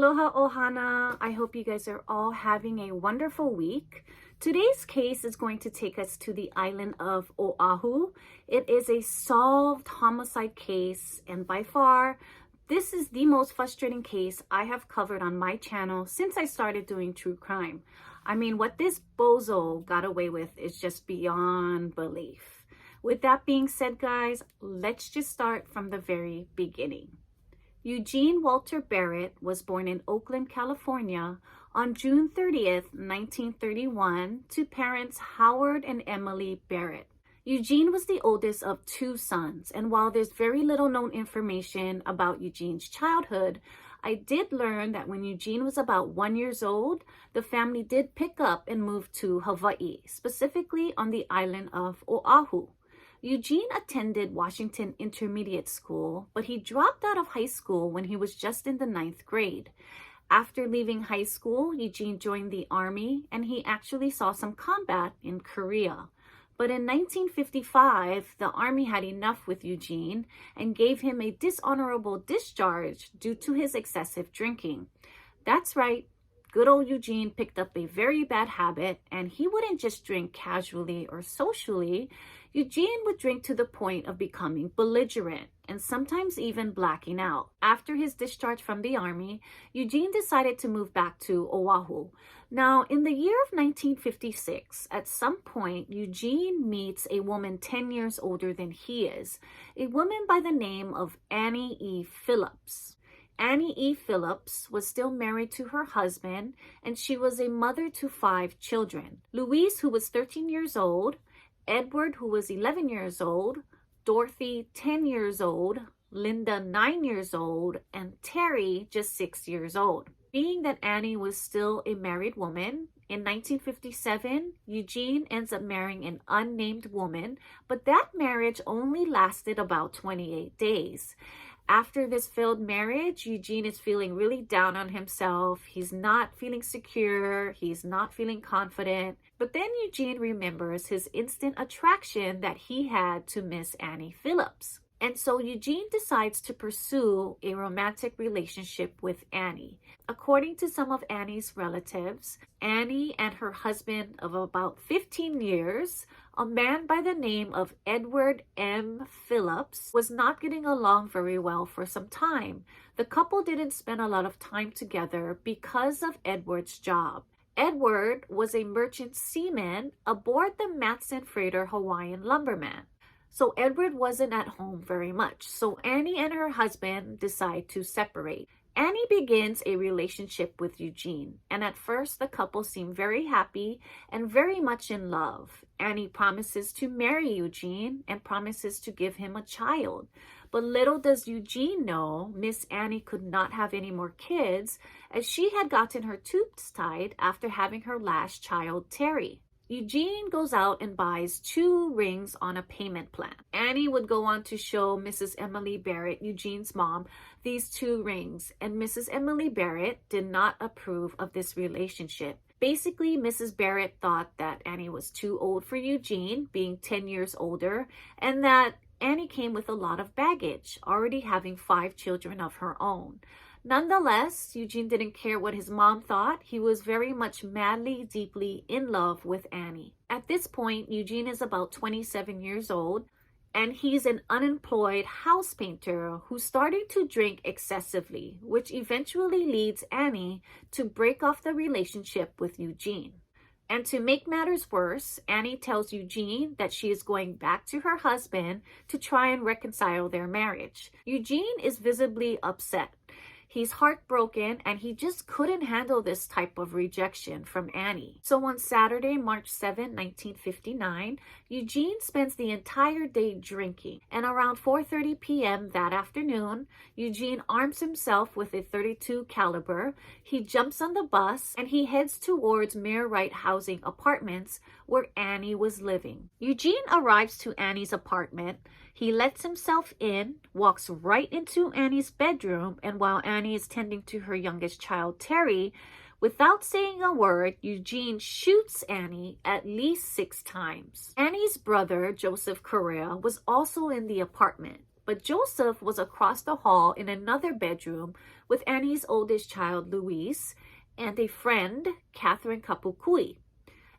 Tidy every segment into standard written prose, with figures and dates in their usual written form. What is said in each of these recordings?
Aloha ohana. I hope you guys are all having a wonderful week. Today's case is going to take us to the island of Oahu. It is a solved homicide case, and by far, this is the most frustrating case I have covered on my channel since I started doing true crime. I mean, what this bozo got away with is just beyond belief. With that being said, guys, let's just start from the very beginning. Eugene Walter Barrett was born in Oakland, California on June 30th, 1931 to parents Howard and Emily Barrett. Eugene was the oldest of two sons, and while there's very little known information about Eugene's childhood, I did learn that when Eugene was about 1 year old, the family did pick up and move to Hawaii, specifically on the island of Oahu. Eugene attended Washington Intermediate School, but he dropped out of high school when he was just in the 9th grade. After leaving high school, Eugene joined the Army, and he actually saw some combat in Korea. But in 1955, the Army had enough with Eugene and gave him a dishonorable discharge due to his excessive drinking. That's right. Good old Eugene picked up a very bad habit, and he wouldn't just drink casually or socially. Eugene would drink to the point of becoming belligerent and sometimes even blacking out. After his discharge from the Army, Eugene decided to move back to Oahu. Now, in the year of 1956, at some point, Eugene meets a woman 10 years older than he is, a woman by the name of Annie E. Phillips. Annie E. Phillips was still married to her husband, and she was a mother to 5 children. Louise, who was 13 years old, Edward, who was 11 years old, Dorothy, 10 years old, Linda, 9 years old, and Terry, just 6 years old. Being that Annie was still a married woman, in 1957, Eugene ends up marrying an unnamed woman, but that marriage only lasted about 28 days. After this failed marriage, Eugene is feeling really down on himself. He's not feeling secure. He's not feeling confident. But then Eugene remembers his instant attraction that he had to Miss Annie Phillips. And so Eugene decides to pursue a romantic relationship with Annie. According to some of Annie's relatives, Annie and her husband of about 15 years, a man by the name of Edward M. Phillips, was not getting along very well for some time. The couple didn't spend a lot of time together because of Edward's job. Edward was a merchant seaman aboard the Matson freighter Hawaiian Lumberman. So Edward wasn't at home very much. So Annie and her husband decide to separate. Annie begins a relationship with Eugene, and at first the couple seem very happy and very much in love. Annie promises to marry Eugene and promises to give him a child. But little does Eugene know, Miss Annie could not have any more kids, as she had gotten her tubes tied after having her last child, Terry. Eugene goes out and buys 2 rings on a payment plan. Annie would go on to show Mrs. Emily Barrett, Eugene's mom, these 2 rings, and Mrs. Emily Barrett did not approve of this relationship. Basically, Mrs. Barrett thought that Annie was too old for Eugene, being 10 years older, and that Annie came with a lot of baggage, already having 5 children of her own. Nonetheless, Eugene didn't care what his mom thought. He was very much madly, deeply in love with Annie. At this point, Eugene is about 27 years old, and he's an unemployed house painter who's starting to drink excessively, which eventually leads Annie to break off the relationship with Eugene. And to make matters worse, Annie tells Eugene that she is going back to her husband to try and reconcile their marriage. Eugene is visibly upset. He's heartbroken, and he just couldn't handle this type of rejection from Annie. So on Saturday, March 7, 1959, Eugene spends the entire day drinking. And around 4:30 p.m. that afternoon, Eugene arms himself with a .32 caliber. He jumps on the bus, and he heads towards Mayor Wright Housing Apartments, where Annie was living. Eugene arrives to Annie's apartment. He lets himself in, walks right into Annie's bedroom, and while Annie is tending to her youngest child, Terry, without saying a word, Eugene shoots Annie at least 6 times. Annie's brother, Joseph Correa, was also in the apartment, but Joseph was across the hall in another bedroom with Annie's oldest child, Louise, and a friend, Catherine Kapukui.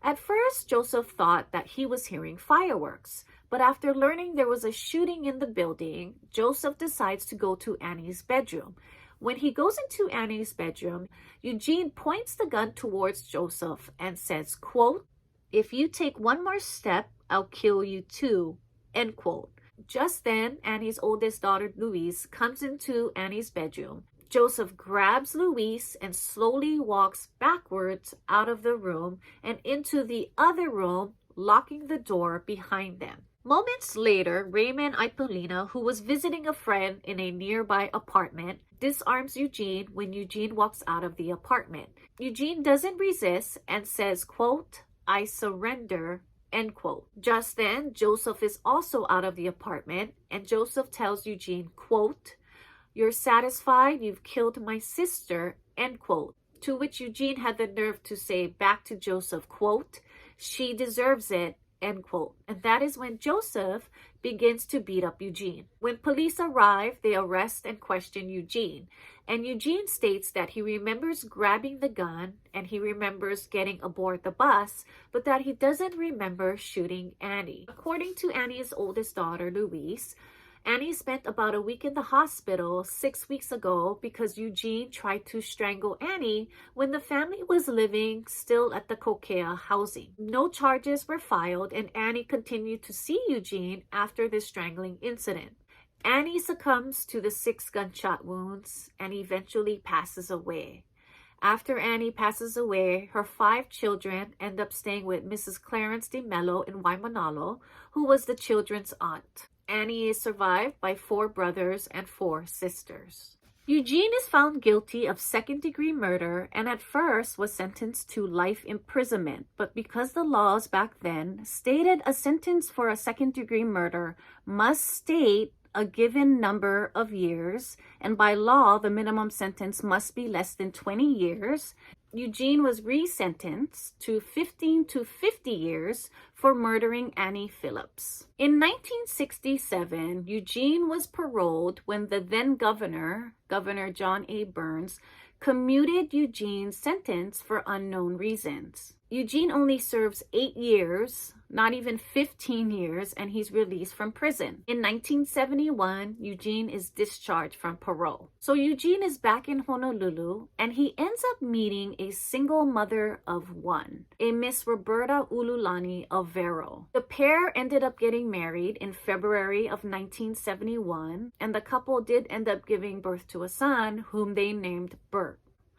At first, Joseph thought that he was hearing fireworks, but after learning there was a shooting in the building, Joseph decides to go to Annie's bedroom. When he goes into Annie's bedroom, Eugene points the gun towards Joseph and says, quote, "If you take one more step, I'll kill you too," end quote. Just then, Annie's oldest daughter, Louise, comes into Annie's bedroom. Joseph grabs Louise and slowly walks backwards out of the room and into the other room, locking the door behind them. Moments later, Raymond Ipolina, who was visiting a friend in a nearby apartment, disarms Eugene when Eugene walks out of the apartment. Eugene doesn't resist and says, quote, "I surrender," end quote. Just then, Joseph is also out of the apartment, and Joseph tells Eugene, quote, "You're satisfied you've killed my sister," end quote. To which Eugene had the nerve to say back to Joseph, quote, "She deserves it," end quote. And that is when Joseph begins to beat up Eugene. When police arrive, they arrest and question Eugene. And Eugene states that he remembers grabbing the gun and he remembers getting aboard the bus, but that he doesn't remember shooting Annie. According to Annie's oldest daughter, Louise, Annie spent about a week in the hospital 6 weeks ago because Eugene tried to strangle Annie when the family was living still at the Kokea housing. No charges were filed, and Annie continued to see Eugene after the strangling incident. Annie succumbs to the 6 gunshot wounds and eventually passes away. After Annie passes away, her 5 children end up staying with Mrs. Clarence de Mello in Waimanalo, who was the children's aunt. Annie is survived by 4 brothers and 4 sisters. Eugene is found guilty of second-degree murder and at first was sentenced to life imprisonment, but because the laws back then stated a sentence for a second-degree murder must state a given number of years, and by law the minimum sentence must be less than 20 years, Eugene was resentenced to 15 to 50 years for murdering Annie Phillips. In 1967, Eugene was paroled when the then Governor John A. Burns, commuted Eugene's sentence for unknown reasons. Eugene only serves 8 years, not even 15 years, and he's released from prison. In 1971, Eugene is discharged from parole. So Eugene is back in Honolulu, and he ends up meeting a single mother of 1, a Miss Roberta Ululani of Vero. The pair ended up getting married in February of 1971, and the couple did end up giving birth to a son whom they named Bert.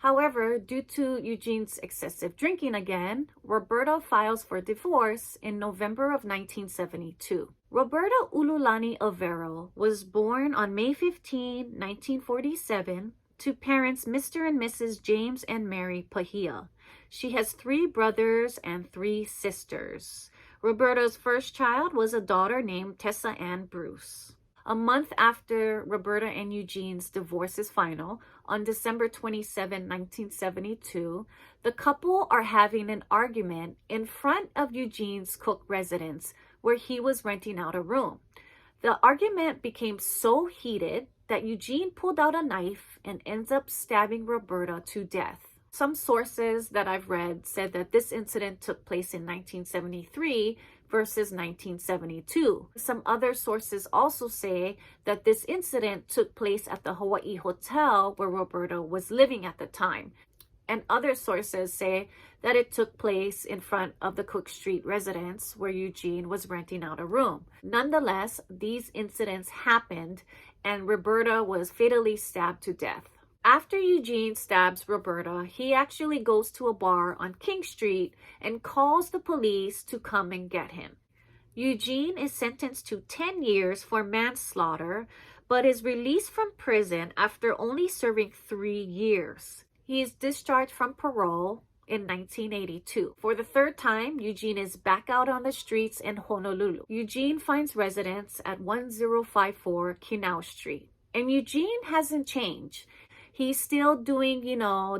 However, due to Eugene's excessive drinking again, Roberta files for divorce in November of 1972. Roberta Ululani Overo was born on May 15, 1947, to parents Mr. and Mrs. James and Mary Pahia. She has 3 brothers and 3 sisters. Roberta's first child was a daughter named Tessa Ann Bruce. A month after Roberta and Eugene's divorce is final, on December 27, 1972, the couple are having an argument in front of Eugene's Cook residence where he was renting out a room. The argument became so heated that Eugene pulled out a knife and ends up stabbing Roberta to death. Some sources that I've read said that this incident took place in 1973 versus 1972. Some other sources also say that this incident took place at the Hawaii Hotel where Roberta was living at the time. And other sources say that it took place in front of the Cook Street residence where Eugene was renting out a room. Nonetheless, these incidents happened and Roberta was fatally stabbed to death. After Eugene stabs Roberta, he actually goes to a bar on King Street and calls the police to come and get him. Eugene is sentenced to 10 years for manslaughter, but is released from prison after only serving 3 years. He is discharged from parole in 1982. For the 3rd time, Eugene is back out on the streets in Honolulu. Eugene finds residence at 1054 Kinau Street. And Eugene hasn't changed. He's still doing,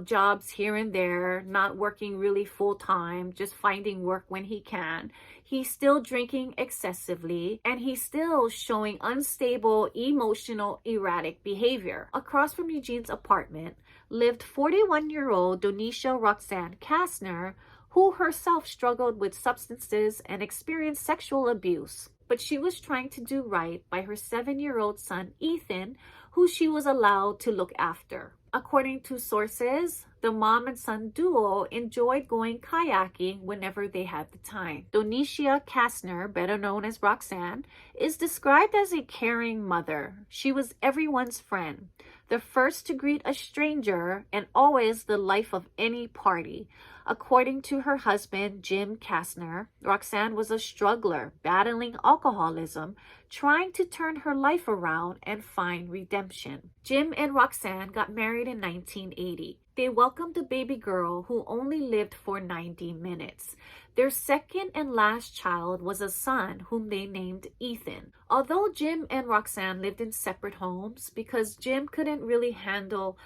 jobs here and there, not working really full time, just finding work when he can. He's still drinking excessively, and he's still showing unstable, emotional, erratic behavior. Across from Eugene's apartment lived 41-year-old Donisha Roxanne Kastner, who herself struggled with substances and experienced sexual abuse. But she was trying to do right by her 7-year-old son, Ethan, who she was allowed to look after. According to sources, the mom and son duo enjoyed going kayaking whenever they had the time. Donisha Kastner, better known as Roxanne, is described as a caring mother. She was everyone's friend, the first to greet a stranger, and always the life of any party. According to her husband, Jim Kastner, Roxanne was a struggler, battling alcoholism, trying to turn her life around and find redemption. Jim and Roxanne got married in 1980. They welcomed a baby girl who only lived for 90 minutes. Their second and last child was a son whom they named Ethan. Although Jim and Roxanne lived in separate homes because Jim couldn't really handle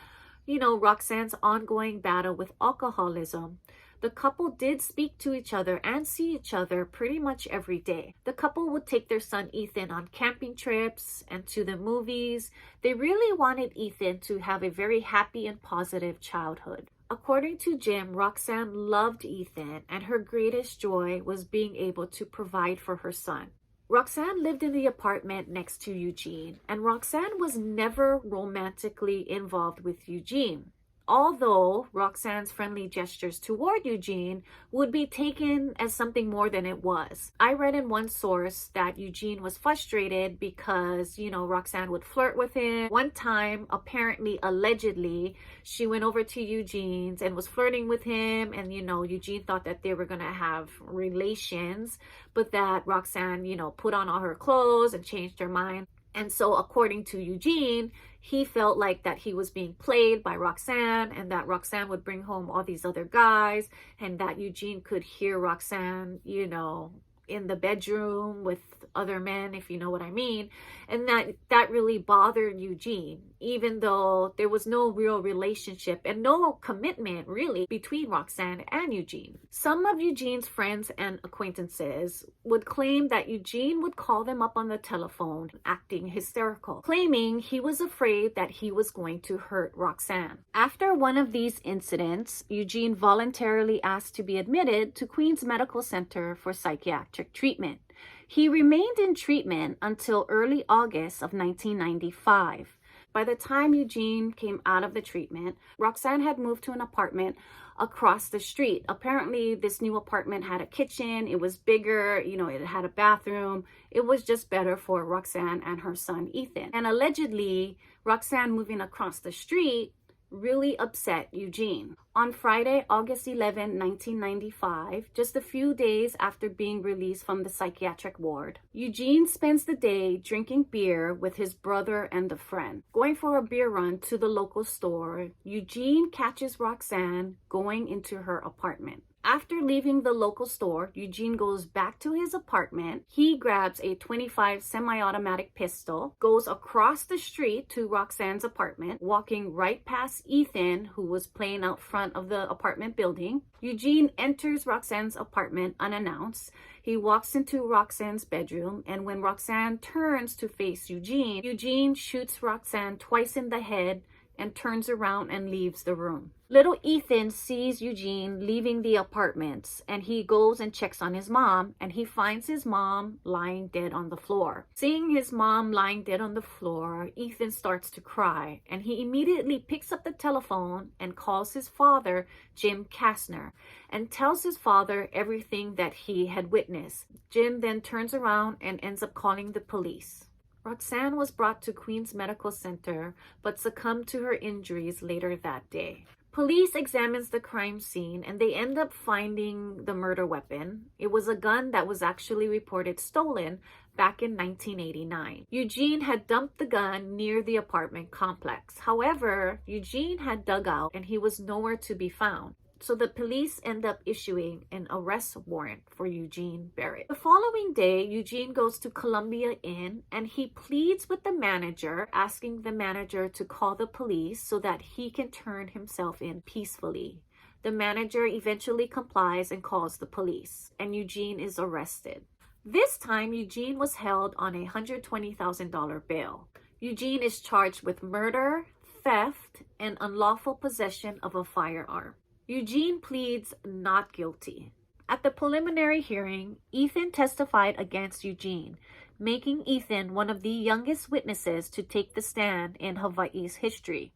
Roxanne's ongoing battle with alcoholism, the couple did speak to each other and see each other pretty much every day. The couple would take their son Ethan on camping trips and to the movies. They really wanted Ethan to have a very happy and positive childhood. According to Jim, Roxanne loved Ethan, and her greatest joy was being able to provide for her son. Roxanne lived in the apartment next to Eugene, and Roxanne was never romantically involved with Eugene, although Roxanne's friendly gestures toward Eugene would be taken as something more than it was. I read in one source that Eugene was frustrated because, Roxanne would flirt with him. One time, apparently, allegedly, she went over to Eugene's and was flirting with him, and, Eugene thought that they were going to have relations, but that Roxanne, put on all her clothes and changed her mind. And so according to Eugene, he felt like that he was being played by Roxanne, and that Roxanne would bring home all these other guys, and that Eugene could hear Roxanne, in the bedroom with other men, if you know what I mean. And that really bothered Eugene, even though there was no real relationship and no commitment really between Roxanne and Eugene. Some of Eugene's friends and acquaintances would claim that Eugene would call them up on the telephone acting hysterical, claiming he was afraid that he was going to hurt Roxanne. After one of these incidents, Eugene voluntarily asked to be admitted to Queens Medical Center for psychiatric treatment. He remained in treatment until early August of 1995. By the time Eugene came out of the treatment, Roxanne had moved to an apartment across the street. Apparently, this new apartment had a kitchen. It was bigger, it had a bathroom. It was just better for Roxanne and her son, Ethan. And allegedly, Roxanne moving across the street really upset Eugene. On Friday, August 11, 1995, just a few days after being released from the psychiatric ward, Eugene spends the day drinking beer with his brother and a friend. Going for a beer run to the local store, Eugene catches Roxanne going into her apartment. After leaving the local store, Eugene goes back to his apartment. He grabs a .25 semi-automatic pistol, goes across the street to Roxanne's apartment, walking right past Ethan, who was playing out front of the apartment building. Eugene enters Roxanne's apartment unannounced. He walks into Roxanne's bedroom, and when Roxanne turns to face Eugene, Eugene shoots Roxanne twice in the head and turns around and leaves the room. Little Ethan sees Eugene leaving the apartments, and he goes and checks on his mom, and he finds his mom lying dead on the floor. Seeing his mom lying dead on the floor, Ethan starts to cry, and he immediately picks up the telephone and calls his father, Jim Kastner, and tells his father everything that he had witnessed. Jim then turns around and ends up calling the police. Roxanne was brought to Queens Medical Center, but succumbed to her injuries later that day. Police examines the crime scene, and they end up finding the murder weapon. It was a gun that was actually reported stolen back in 1989. Eugene had dumped the gun near the apartment complex. However, Eugene had dug out and he was nowhere to be found. So the police end up issuing an arrest warrant for Eugene Barrett. The following day, Eugene goes to Columbia Inn and he pleads with the manager, asking the manager to call the police so that he can turn himself in peacefully. The manager eventually complies and calls the police, and Eugene is arrested. This time, Eugene was held on a $120,000 bail. Eugene is charged with murder, theft, and unlawful possession of a firearm. Eugene pleads not guilty. At the preliminary hearing, Ethan testified against Eugene, making Ethan one of the youngest witnesses to take the stand in Hawaii's history.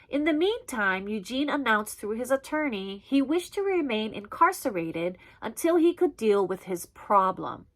In the meantime, Eugene announced through his attorney he wished to remain incarcerated until he could deal with his problem.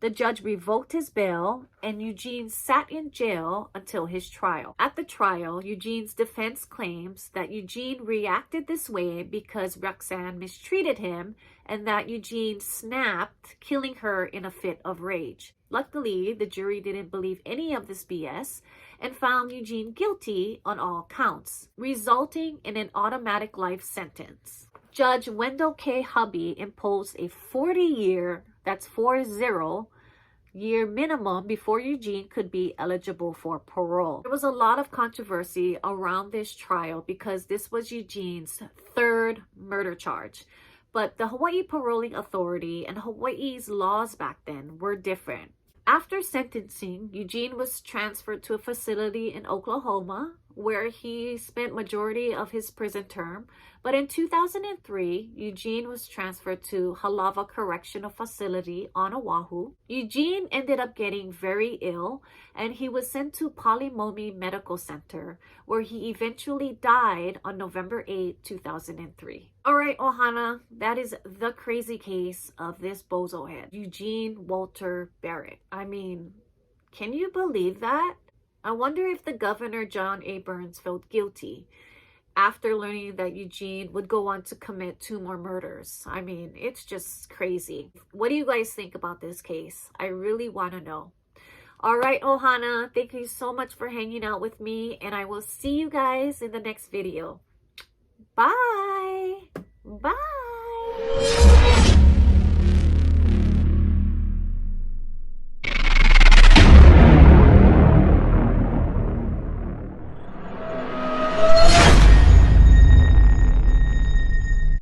The judge revoked his bail, and Eugene sat in jail until his trial. At the trial, Eugene's defense claims that Eugene reacted this way because Roxanne mistreated him and that Eugene snapped, killing her in a fit of rage. Luckily, the jury didn't believe any of this BS and found Eugene guilty on all counts, resulting in an automatic life sentence. Judge Wendell K. Hubby imposed a 40-year, that's 40-year minimum before Eugene could be eligible for parole. There was a lot of controversy around this trial because this was Eugene's third murder charge. But the Hawaii Paroling Authority and Hawaii's laws back then were different. After sentencing, Eugene was transferred to a facility in Oklahoma where he spent majority of his prison term. But in 2003, Eugene was transferred to Halawa Correctional Facility on Oahu. Eugene ended up getting very ill and he was sent to Palimomi Medical Center where he eventually died on November 8, 2003. All right, Ohana, that is the crazy case of this bozo head, Eugene Walter Barrett. I mean, can you believe that? I wonder if the governor, John A. Burns, felt guilty after learning that Eugene would go on to commit 2 more murders. I mean, it's just crazy. What do you guys think about this case? I really want to know. All right, Ohana, thank you so much for hanging out with me, and I will see you guys in the next video. Bye. Bye.